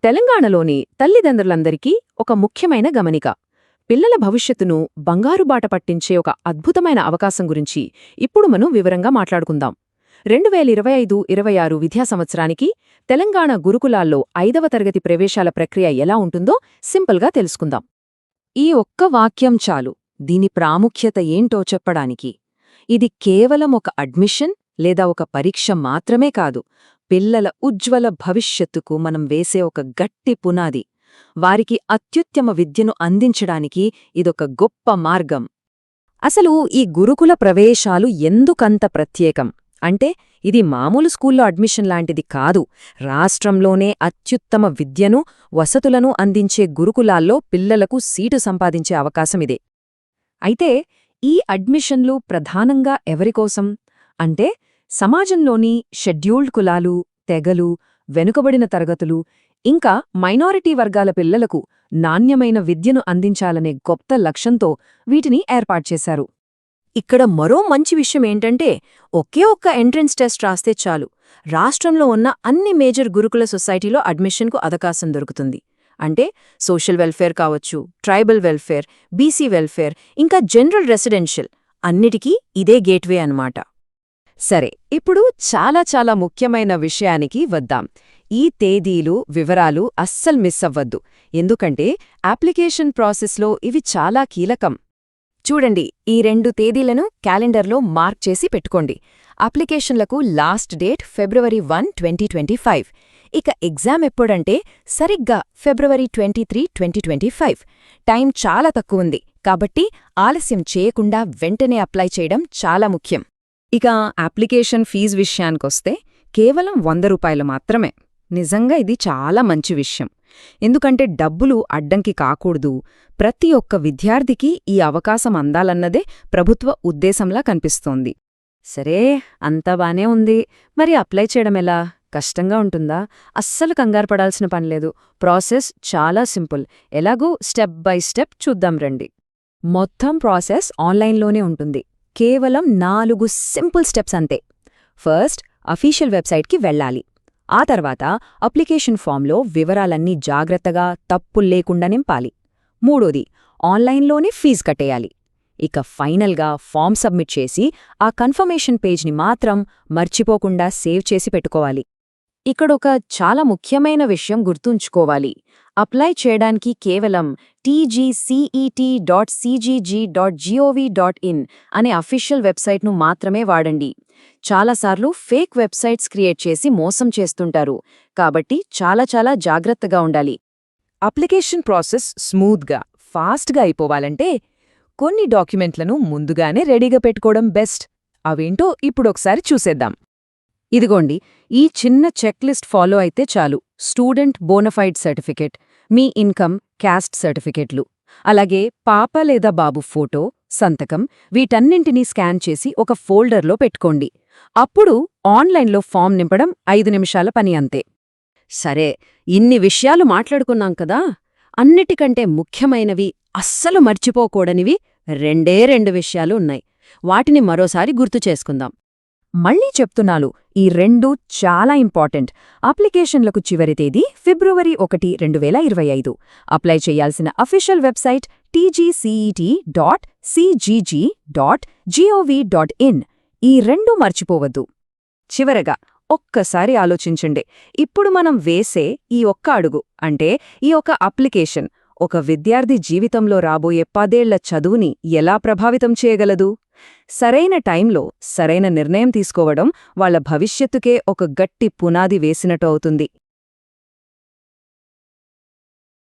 తెలంగాణలోని తల్లిదండ్రులందరికీ ఒక ముఖ్యమైన గమనిక. పిల్లల భవిష్యత్తును బంగారుబాట పట్టించే ఒక అద్భుతమైన అవకాశం గురించి ఇప్పుడు మనం వివరంగా మాట్లాడుకుందాం. 2025-26 విద్యా సంవత్సరానికి తెలంగాణ గురుకులాల్లో 5వ తరగతి ప్రవేశాల ప్రక్రియ ఎలా ఉంటుందో సింపుల్గా తెలుసుకుందాం. ఈ ఒక్క వాక్యం చాలు దీని ప్రాముఖ్యత ఏంటో చెప్పడానికి. ఇది కేవలం ఒక అడ్మిషన్ లేదా ఒక పరీక్ష మాత్రమే కాదు, పిల్లల ఉజ్వల భవిష్యత్తుకు మనం వేసే ఒక గట్టి పునాది. వారికి అత్యుత్తమ విద్యను అందించడానికి ఇదొక గొప్ప మార్గం. అసలు ఈ గురుకుల ప్రవేశాలు ఎందుకంత ప్రత్యేకం అంటే, ఇది మామూలు స్కూల్లో అడ్మిషన్ లాంటిది కాదు. రాష్ట్రంలోనే అత్యుత్తమ విద్యను, వసతులను అందించే గురుకులాల్లో పిల్లలకు సీటు సంపాదించే అవకాశమిదే. అయితే ఈ అడ్మిషన్లు ప్రధానంగా ఎవరికోసం అంటే, సమాజంలోని షెడ్యూల్డ్ కులాలు, తెగలు, వెనుకబడిన తరగతులు, ఇంకా మైనారిటీ వర్గాల పిల్లలకు నాణ్యమైన విద్యను అందించాలనే గొప్ప లక్ష్యంతో వీటిని ఏర్పాటుచేశారు. ఇక్కడ మరో మంచి విషయం ఏంటంటే, ఒకే ఒక్క ఎంట్రన్స్ టెస్ట్ రాస్తే చాలు, రాష్ట్రంలో ఉన్న అన్ని మేజర్ గురుకుల సొసైటీలో అడ్మిషన్కు అవకాశం దొరుకుతుంది. అంటే సోషల్ వెల్ఫేర్ కావచ్చు, ట్రైబల్ వెల్ఫేర్, బీసీ వెల్ఫేర్, ఇంకా జనరల్ రెసిడెన్షియల్ అన్నిటికీ ఇదే గేట్వే అన్నమాట. సరే, ఇప్పుడు చాలా ముఖ్యమైన విషయానికి వద్దాం. ఈ తేదీలు, వివరాలు అస్సలు మిస్ అవ్వద్దు, ఎందుకంటే అప్లికేషన్ ప్రాసెస్లో ఇవి చాలా కీలకం. చూడండి, ఈ 2 తేదీలను క్యాలెండర్లో మార్క్ చేసి పెట్టుకోండి. అప్లికేషన్లకు లాస్ట్ డేట్ February 1, 2025. ఇక ఎగ్జామ్ ఎప్పుడంటే సరిగ్గా February 23, 2025. టైం చాలా తక్కువుంది, కాబట్టి ఆలస్యం చేయకుండా వెంటనే అప్లై చేయడం చాలా ముఖ్యం. ఇక అప్లికేషన్ ఫీజు విషయానికొస్తే కేవలం ₹100 మాత్రమే. నిజంగా ఇది చాలా మంచి విషయం, ఎందుకంటే డబ్బులు అడ్డంకి కాకూడదు. ప్రతి ఒక్క విద్యార్థికి ఈ అవకాశం అందాలన్నదే ప్రభుత్వ ఉద్దేశంలా కనిపిస్తోంది. సరే, అంతా బానే ఉంది. మరి అప్లై చేయడమెలా? కష్టంగా ఉంటుందా? అస్సలు కంగారుపడాల్సిన పనిలేదు. ప్రాసెస్ చాలా సింపుల్. ఎలాగూ స్టెప్ బై స్టెప్ చూద్దాం రండి. మొత్తం ప్రాసెస్ ఆన్లైన్లోనే ఉంటుంది. కేవలం 4 సింపుల్ స్టెప్స్ అంతే. ఫస్ట్, అఫీషియల్ వెబ్సైట్కి వెళ్ళాలి. ఆ తర్వాత అప్లికేషన్ ఫామ్లో వివరాలన్నీ జాగ్రత్తగా తప్పుల్లేకుండా నింపాలి. మూడోది, ఆన్లైన్లోనే ఫీజు కట్టేయాలి. ఇక ఫైనల్గా ఫామ్ సబ్మిట్ చేసి ఆ కన్ఫర్మేషన్ పేజ్ని మాత్రం మర్చిపోకుండా సేవ్ చేసి పెట్టుకోవాలి. ఇక్కడొక చాలా ముఖ్యమైన విషయం గుర్తుంచుకోవాలి. అప్లై చేయడానికి కేవలం tgcet.cgg.gov.in అనే అఫీషియల్ వెబ్సైట్ను మాత్రమే వాడండి. చాలాసార్లు ఫేక్ వెబ్సైట్స్ క్రియేట్ చేసి మోసం చేస్తుంటారు, కాబట్టి చాలా జాగ్రత్తగా ఉండాలి. అప్లికేషన్ ప్రాసెస్ స్మూత్గా, ఫాస్ట్గా అయిపోవాలంటే కొన్ని డాక్యుమెంట్లను ముందుగానే రెడీగా పెట్టుకోవడం బెస్ట్. అవేంటో ఇప్పుడొకసారి చూసేద్దాం. ఇదిగోండి, ఈ చిన్న చెక్లిస్ట్ ఫాలో అయితే చాలు. స్టూడెంట్ బోనఫైడ్ సర్టిఫికెట్, మీ ఇన్కమ్, క్యాస్ట్ సర్టిఫికెట్లు, అలాగే పాప లేదా బాబు ఫోటో, సంతకం, వీటన్నింటినీ స్కాన్ చేసి ఒక ఫోల్డర్లో పెట్టుకోండి. అప్పుడు ఆన్లైన్లో ఫామ్ నింపడం 5 నిమిషాల పని అంతే. సరే, ఇన్ని విషయాలు మాట్లాడుకున్నాం కదా, అన్నిటికంటే ముఖ్యమైనవి, అస్సలు మర్చిపోకూడనివి 2 విషయాలు ఉన్నాయి. వాటిని మరోసారి గుర్తు చేసుకుందాం. మళ్ళీ చెప్తున్నాను, ఈ 2 చాలా ఇంపార్టెంట్. అప్లికేషన్లకు చివరి తేదీ February 1, 2025. అప్లై చేయాల్సిన అఫీషియల్ వెబ్సైట్ tgcet.cgg.gov.in. ఈ 2 మర్చిపోవద్దు. చివరగా ఒక్కసారి ఆలోచించండి. ఇప్పుడు మనం వేసే ఈ ఒక్క అడుగు, అంటే ఈ ఒక అప్లికేషన్, ఒక విద్యార్థి జీవితంలో రాబోయే 10 ఏళ్ల చదువుని ఎలా ప్రభావితం చేయగలదు? సరైన టైంలో సరైన నిర్ణయం తీసుకోవడం వాళ్ళ భవిష్యత్తుకే ఒక గట్టి పునాది వేసినట్టు అవుతుంది.